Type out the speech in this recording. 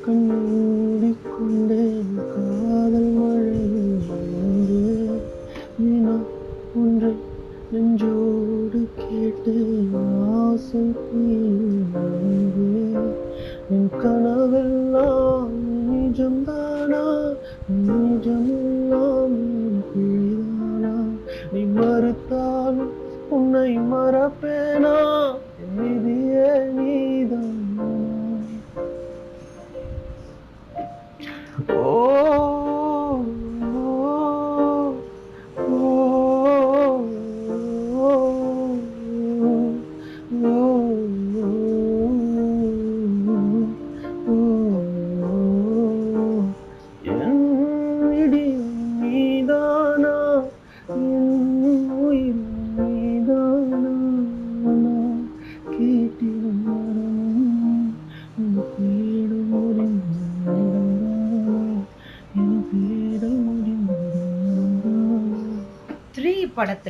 கண்ணை மூடிக்கொண்டே காதல் மழையில் வினா ஒன்றை நெஞ்சோடு கேட்டு ஆசை தீர்ந்தே என் கனவெல்லாம் நிஜம்தானா நிஜமெல்லாம் பிழைதானா நீ மறுத்தாலும் உன்னை மறப்பேனா எழுதிய நீதானா ஓ நீதானா என் உயிர் நீதானா கேட்டிடும் மரமும் என் தேடல் முடிந்ததா என் தேடல் முடிந்ததா 3 படத்துல